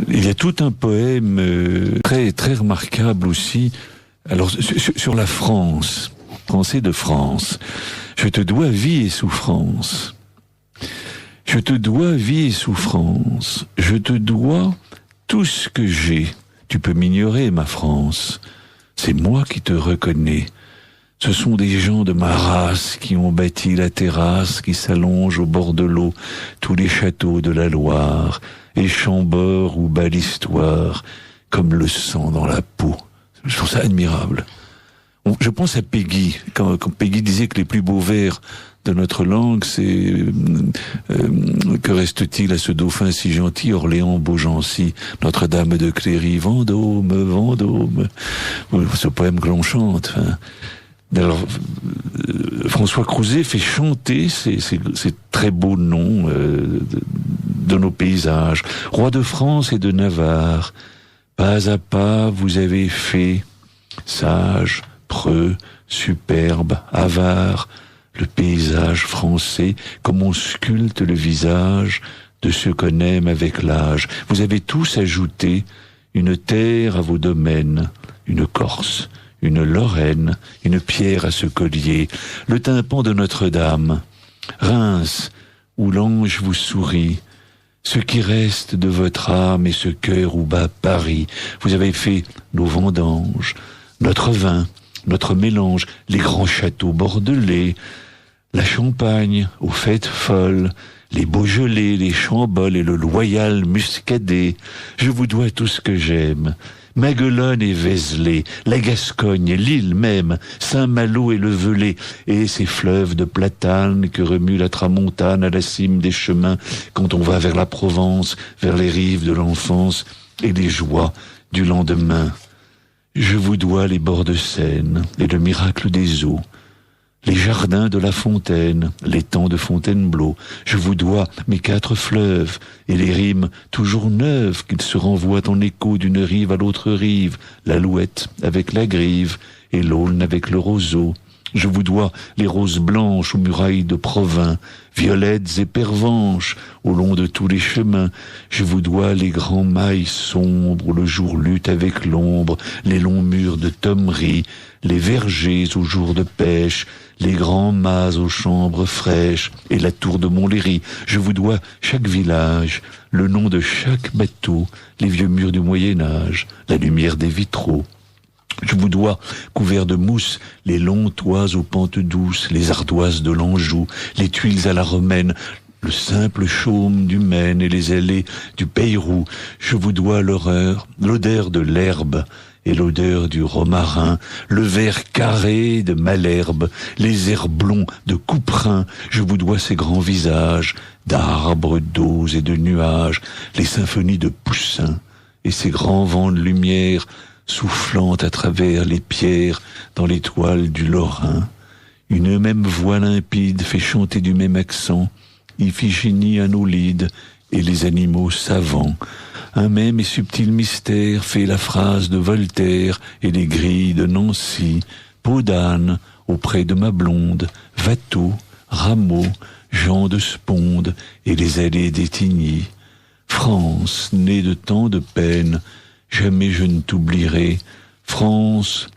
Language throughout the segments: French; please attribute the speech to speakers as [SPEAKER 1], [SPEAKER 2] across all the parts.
[SPEAKER 1] Il y a tout un poème très très remarquable aussi. Alors sur la France, Français de France. Je te dois vie et souffrance. Je te dois vie et souffrance. Je te dois tout ce que j'ai. Tu peux m'ignorer, ma France. C'est moi qui te reconnais. Ce sont des gens de ma race qui ont bâti la terrasse qui s'allonge au bord de l'eau, tous les châteaux de la Loire, et Chambord où bat l'histoire, comme le sang dans la peau. Je trouve ça admirable. Je pense à Peggy, quand Peggy disait que les plus beaux vers de notre langue, c'est que reste-t-il à ce dauphin si gentil, Orléans, Beaugency, Notre-Dame de Cléry, Vendôme, Vendôme. Ce poème que l'on chante. Hein. Alors, François Crouzet fait chanter ces très beaux noms de nos paysages. Roi de France et de Navarre, pas à pas vous avez fait, sage, preux, superbe, avare, le paysage français, comme on sculpte le visage de ceux qu'on aime avec l'âge. Vous avez tous ajouté une terre à vos domaines, une Corse, une Lorraine, une pierre à ce collier, le tympan de Notre-Dame, Reims, où l'ange vous sourit, ce qui reste de votre âme et ce cœur où bat Paris. Vous avez fait nos vendanges, notre vin, notre mélange, les grands châteaux bordelais, la Champagne aux fêtes folles, les Beaujolais, les Chambols et le loyal Muscadet. Je vous dois tout ce que j'aime. Maguelone et Vézelay, la Gascogne, l'île même, Saint-Malo et le Velay, et ces fleuves de platane que remue la tramontane à la cime des chemins quand on va vers la Provence, vers les rives de l'enfance et les joies du lendemain. Je vous dois les bords de Seine et le miracle des eaux, les jardins de La Fontaine, l'étang de Fontainebleau. Je vous dois mes 4 fleuves et les rimes toujours neuves qu'ils se renvoient en écho d'une rive à l'autre rive, l'Alouette avec la Grive et l'Aulne avec le roseau. Je vous dois les roses blanches aux murailles de Provins, violettes et pervenches au long de tous les chemins. Je vous dois les grands mails sombres où le jour lutte avec l'ombre, les longs murs de Thomery, les vergers aux jours de pêche, les grands mâts aux chambres fraîches et la tour de Montlhéry. Je vous dois chaque village, le nom de chaque bateau, les vieux murs du Moyen-Âge, la lumière des vitraux. Je vous dois, couverts de mousse, les longs toits aux pentes douces, les ardoises de l'Anjou, les tuiles à la romaine, le simple chaume du Maine et les allées du Peyroux. Je vous dois l'odeur de l'herbe et l'odeur du romarin, le vert carré de Malherbe, les airs blonds de Couperin. Je vous dois ces grands visages d'arbres, d'eaux et de nuages, les symphonies de Poussin et ces grands vents de lumière soufflant à travers les pierres dans les toiles du Lorrain. Une même voix limpide fait chanter du même accent Iphigénie Anolide et les animaux savants. Un même et subtil mystère fait la phrase de Voltaire et les grilles de Nancy. Peau d'âne auprès de ma blonde, Watteau, Rameau, Jean de Sponde et les allées d'Étigny. France, née de tant de peine, jamais je ne t'oublierai. France,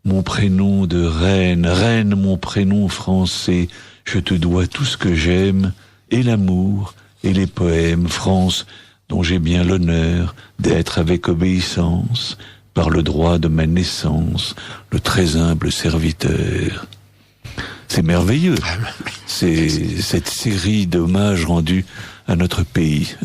[SPEAKER 1] mon prénom de reine, reine mon prénom français, je te dois tout ce que j'aime, et l'amour, et les poèmes, France, dont j'ai bien l'honneur d'être avec obéissance, par le droit de ma naissance, le très humble serviteur. C'est merveilleux, c'est cette série d'hommages rendus à notre pays.